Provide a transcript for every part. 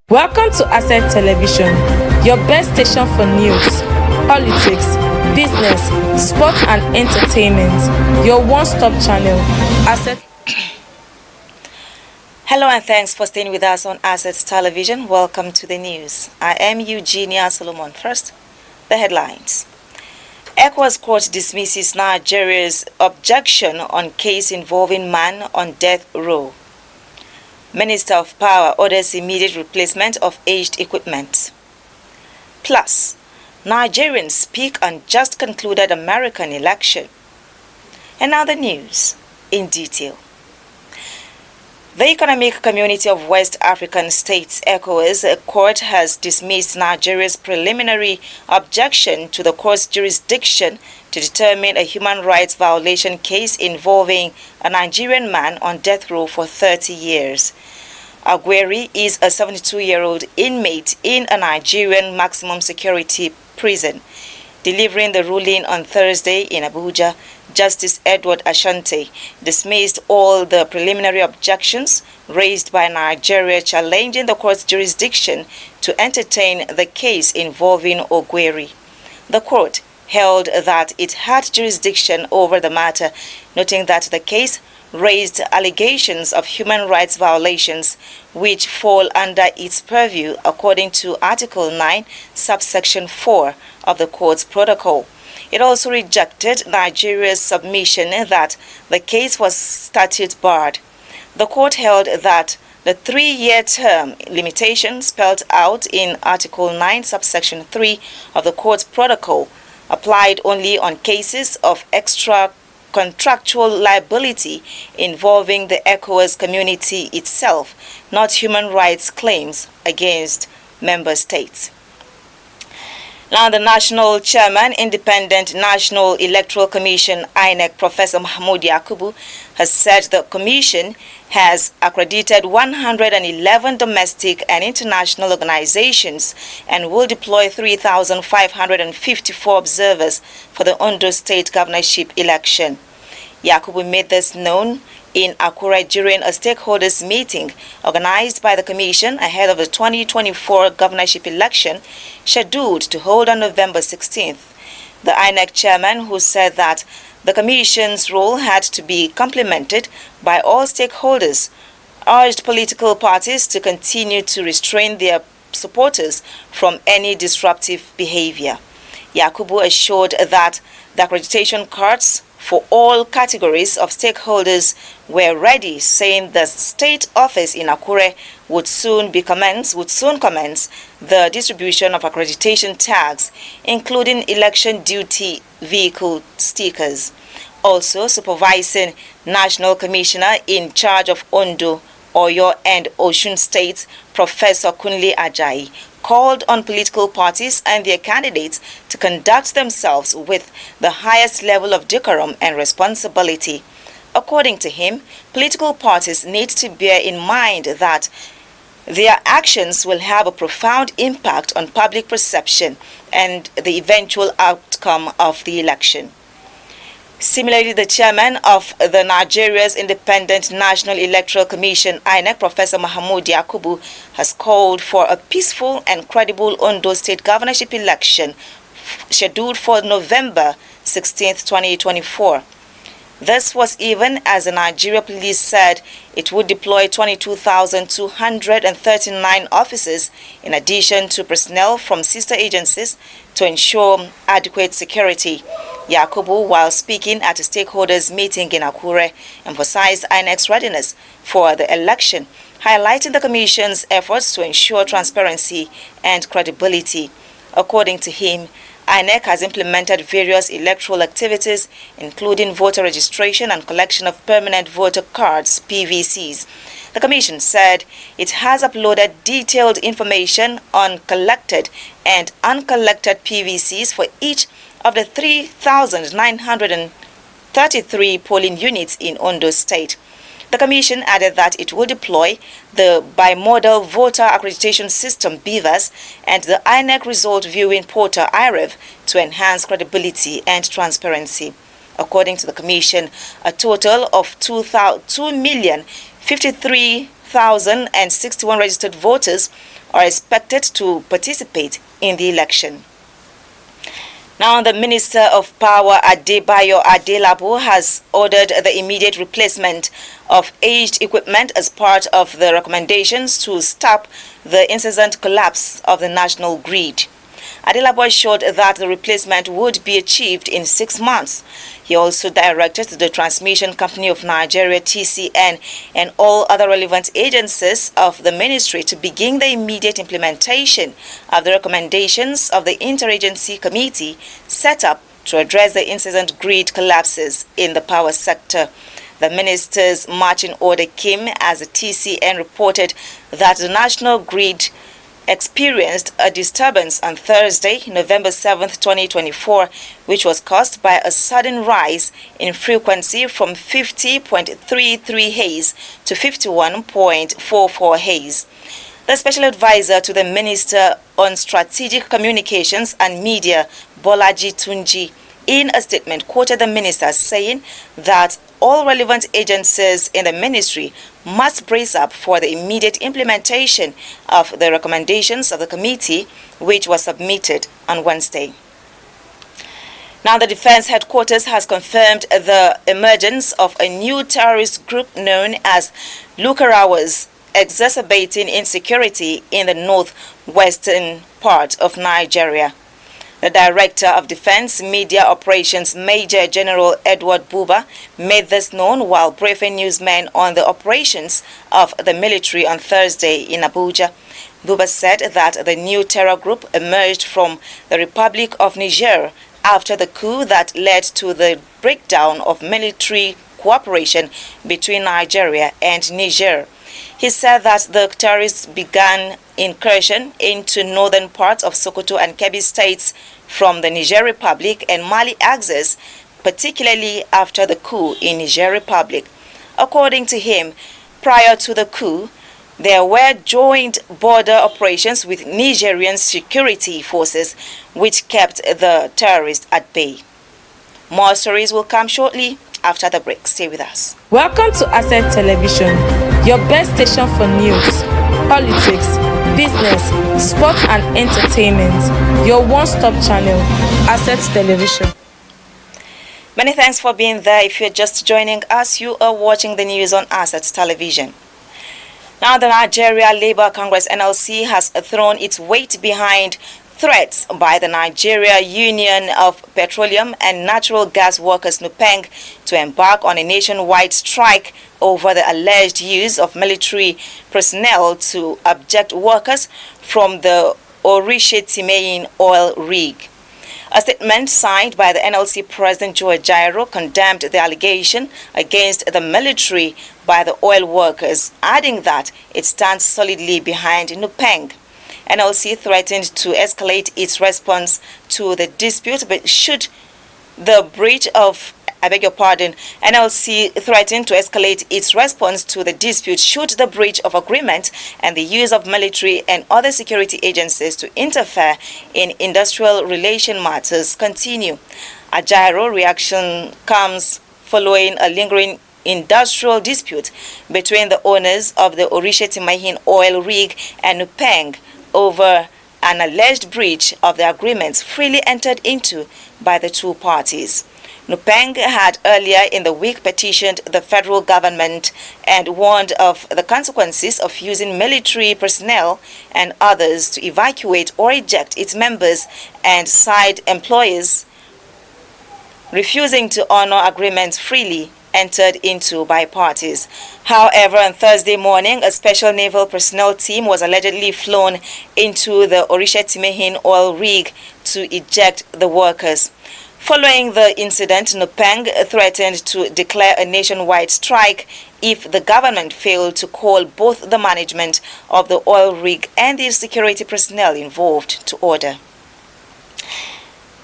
Welcome to Asset Television, your best station for news, politics, business, sports and entertainment. Your one-stop channel, Asset. Hello and thanks for staying with us on Asset Television. Welcome to the news. I am Eugenia Solomon. First, the headlines. ECOWAS court dismisses Nigeria's objection on case involving man on death row. Minister of Power orders immediate replacement of aged equipment. Plus, Nigerians speak on just concluded American election. And now the news in detail. The Economic Community of West African States, ECOWAS, court has dismissed Nigeria's preliminary objection to the court's jurisdiction to determine a human rights violation case involving a Nigerian man on death row for 30 years. Agueri is a 72-year-old inmate in a Nigerian maximum security prison. Delivering the ruling on Thursday in Abuja, Justice Edward Ashanti dismissed all the preliminary objections raised by Nigeria challenging the court's jurisdiction to entertain the case involving Agueri. The court held that it had jurisdiction over the matter, noting that the case raised allegations of human rights violations which fall under its purview according to Article 9, subsection 4 of the court's protocol. It also rejected Nigeria's submission that the case was statute barred. The court held that the 3-year term limitation spelled out in Article 9, subsection 3 of the court's protocol applied only on cases of extra contractual liability involving the ECOWAS community itself, not human rights claims against member states. Now, the National Chairman, Independent National Electoral Commission, INEC, Professor Mahmoud Yakubu, has said the Commission has accredited 111 domestic and international organizations and will deploy 3,554 observers for the Ondo State governorship election. Yakubu made this known in Akure during a stakeholders meeting organized by the Commission ahead of the 2024 governorship election scheduled to hold on November 16th. The INEC chairman, who said that the Commission's role had to be complemented by all stakeholders, urged political parties to continue to restrain their supporters from any disruptive behavior. Yakubu assured that the accreditation cards for all categories of stakeholders were ready, saying the state office in Akure would soon commence the distribution of accreditation tags, including election duty vehicle stickers. Also supervising National Commissioner in charge of Ondo, Oyo and Osun states, Professor Kunle Ajayi, called on political parties and their candidates to conduct themselves with the highest level of decorum and responsibility. According to him, political parties need to bear in mind that their actions will have a profound impact on public perception and the eventual outcome of the election. Similarly, the chairman of the Nigeria's Independent National Electoral Commission, INEC, Professor Mahmoud Yakubu, has called for a peaceful and credible Ondo State governorship election scheduled for November 16, 2024. This was even as the Nigeria Police said it would deploy 22,239 officers in addition to personnel from sister agencies to ensure adequate security. Yakubu, while speaking at a stakeholders meeting in Akure, emphasized INEC's readiness for the election, highlighting the Commission's efforts to ensure transparency and credibility. According to him, INEC has implemented various electoral activities, including voter registration and collection of permanent voter cards, PVCs. The Commission said it has uploaded detailed information on collected and uncollected PVCs for each of the 3,933 polling units in Ondo State. The Commission added that it will deploy the bimodal voter accreditation system BVAS and the INEC result viewing portal IREV to enhance credibility and transparency. According to the Commission, a total of 2,053,000 1,061 registered voters are expected to participate in the election. Now, the Minister of Power, Adebayo Adelabo, has ordered the immediate replacement of aged equipment as part of the recommendations to stop the incessant collapse of the national grid. Adelabo assured that the replacement would be achieved in 6 months. He also directed the Transmission Company of Nigeria, TCN, and all other relevant agencies of the ministry to begin the immediate implementation of the recommendations of the Interagency Committee set up to address the incessant grid collapses in the power sector. The minister's marching order came as the TCN reported that the national grid experienced a disturbance on Thursday, November 7, 2024, which was caused by a sudden rise in frequency from 50.33 Hz to 51.44 Hz. The special advisor to the Minister on Strategic Communications and Media, Bolaji Tunji, in a statement quoted the minister saying that all relevant agencies in the ministry must brace up for the immediate implementation of the recommendations of the committee, which was submitted on Wednesday. Now, the Defense Headquarters has confirmed the emergence of a new terrorist group known as Lukarawas, exacerbating insecurity in the northwestern part of Nigeria. The Director of Defense Media Operations, Major General Edward Buba, made this known while briefing newsmen on the operations of the military on Thursday in Abuja. Buba said that the new terror group emerged from the Republic of Niger after the coup that led to the breakdown of military cooperation between Nigeria and Niger. He said that the terrorists began incursion into northern parts of Sokoto and Kebbi states from the Niger Republic and Mali axis, particularly after the coup in Niger Republic. According to him, prior to the coup, there were joint border operations with Nigerian security forces which kept the terrorists at bay. More stories will come shortly after the break. Stay with us. Welcome to Asset Television, your best station for news, politics, business, sports and entertainment. Your one-stop channel, Asset Television. Many thanks for being there. If you're just joining us, you are watching the news on Asset Television. Now, the Nigeria Labour Congress NLC has thrown its weight behind threats by the Nigeria Union of Petroleum and Natural Gas Workers NUPENG to embark on a nationwide strike over the alleged use of military personnel to abduct workers from the Orisha-Timehin oil rig. A statement signed by the NLC President Joe Jairo condemned the allegation against the military by the oil workers, adding that it stands solidly behind NUPENG. NLC threatened to escalate its response to the dispute, but should the breach of NLC threatened to escalate its response to the dispute should the breach of agreement and the use of military and other security agencies to interfere in industrial relation matters continue. A gyro reaction comes following a lingering industrial dispute between the owners of the Orisha-Timehin oil rig and NUPENG over an alleged breach of the agreements freely entered into by the two parties. NUPENG had earlier in the week petitioned the federal government and warned of the consequences of using military personnel and others to evacuate or eject its members and side employees, refusing to honor agreements freely entered into by parties. However, on Thursday morning, a special naval personnel team was allegedly flown into the Orisha-Timehin oil rig to eject the workers. Following the incident, NUPENG threatened to declare a nationwide strike if the government failed to call both the management of the oil rig and the security personnel involved to order.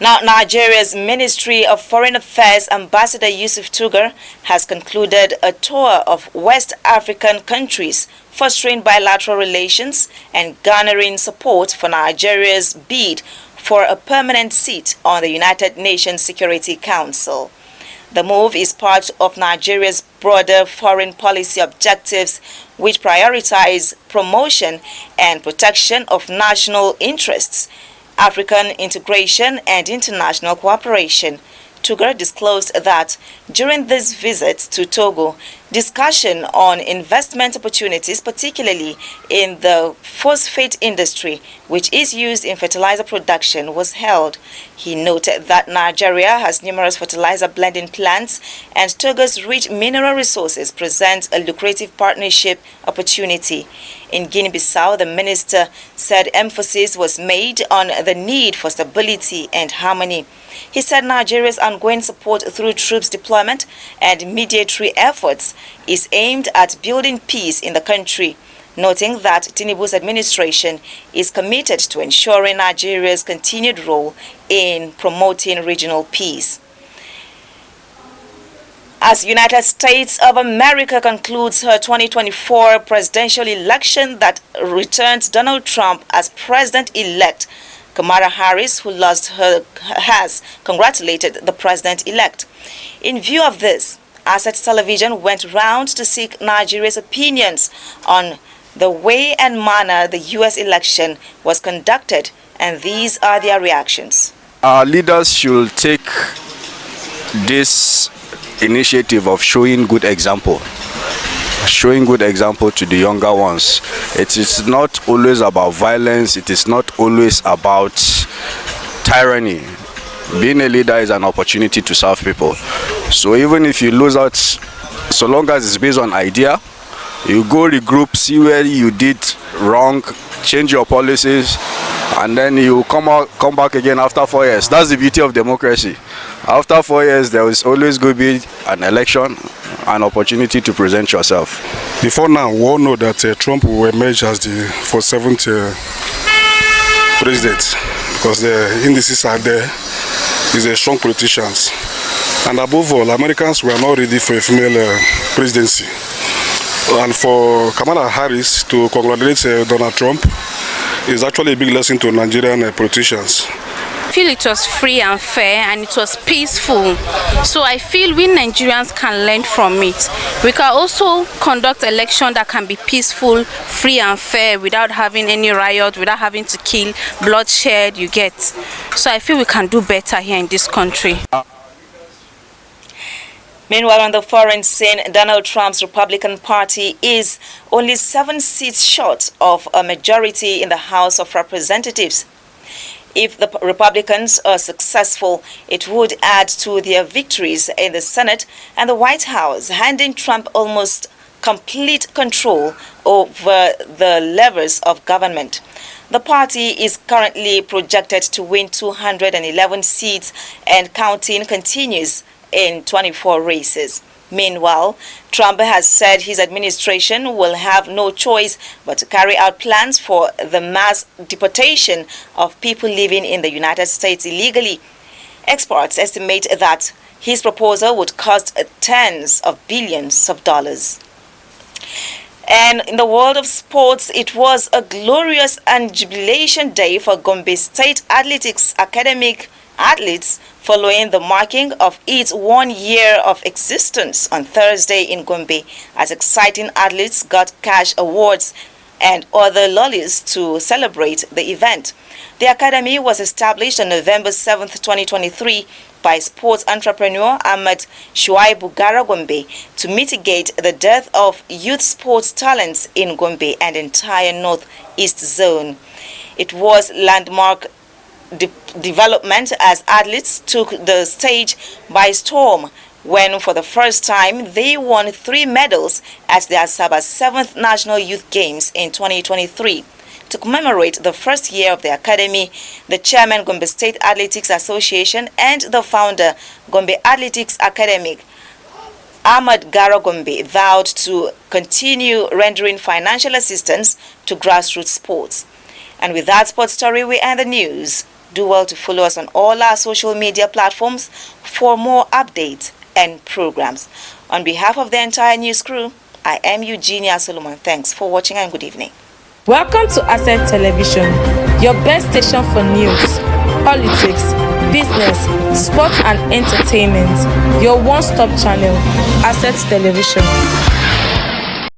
Now, Nigeria's Ministry of Foreign Affairs Ambassador Yusuf Tugar has concluded a tour of West African countries, fostering bilateral relations and garnering support for Nigeria's bid for a permanent seat on the United Nations Security Council. The move is part of Nigeria's broader foreign policy objectives, which prioritize promotion and protection of national interests, African integration, and international cooperation. Tugar disclosed that during this visit to Togo, discussion on investment opportunities, particularly in the phosphate industry, which is used in fertilizer production, was held. He noted that Nigeria has numerous fertilizer blending plants, and Togo's rich mineral resources present a lucrative partnership opportunity. In Guinea-Bissau, the minister said emphasis was made on the need for stability and harmony. He said Nigeria's ongoing support through troops deployment and mediatory efforts is aimed at building peace in the country, noting that Tinubu's administration is committed to ensuring Nigeria's continued role in promoting regional peace. As United States of America concludes her 2024 presidential election that returns Donald Trump as president-elect, Kamala Harris, who lost her, has congratulated the president-elect. In view of this, Asset Television went round to seek Nigeria's opinions on the way and manner the U.S. election was conducted, and these are their reactions. Our leaders should take this initiative of showing good example to the younger ones. It is not always about violence. It is not always about tyranny. Being a leader is an opportunity to serve people. So even if you lose out, so long as it's based on idea, you go regroup, see where you did wrong, change your policies, and then you come back again after 4 years. That's the beauty of democracy. After 4 years, there is always going to be an election, an opportunity to present yourself. Before now, we all know that Trump will emerge as the 47th president, because the indices are there. He's a strong politician. And above all, Americans were not ready for a female presidency. And for Kamala Harris to congratulate Donald Trump is actually a big lesson to Nigerian politicians. I feel it was free and fair, and it was peaceful. So I feel we Nigerians can learn from it. We can also conduct election that can be peaceful, free and fair, without having any riot, without having to kill, bloodshed, you get. So I feel we can do better here in this country. Meanwhile, on the foreign scene, Donald Trump's Republican Party is only 7 seats short of a majority in the House of Representatives. If the Republicans are successful, it would add to their victories in the Senate and the White House, handing Trump almost complete control over the levers of government. The party is currently projected to win 211 seats, and counting continues in 24 races. Meanwhile, Trump has said his administration will have no choice but to carry out plans for the mass deportation of people living in the United States illegally. Experts estimate that his proposal would cost tens of billions of dollars. And in the world of sports, it was a glorious and jubilation day for Gombe State Athletics Academic athletes following the marking of its 1 year of existence on Thursday in Gombe, as exciting athletes got cash awards and other lollies to celebrate the event. The academy was established on November 7, 2023 by sports entrepreneur Ahmed Shuaibu Gara Gombe to mitigate the death of youth sports talents in Gombe and entire Northeast zone. It was landmark development as athletes took the stage by storm when for the first time they won 3 medals at the Asaba 7th National Youth Games in 2023. To commemorate the first year of the academy, the chairman Gombe State Athletics Association and the founder Gombe Athletics Academy, Ahmad Gara Gombe, vowed to continue rendering financial assistance to grassroots sports. And with that sports story, we end the news. Do well to follow us on all our social media platforms for more updates and programs. On behalf of the entire news crew, I am Eugenia Solomon. Thanks for watching and good evening. Welcome to Asset Television, your best station for news, politics, business, sports and entertainment. Your one-stop channel, Assets Television.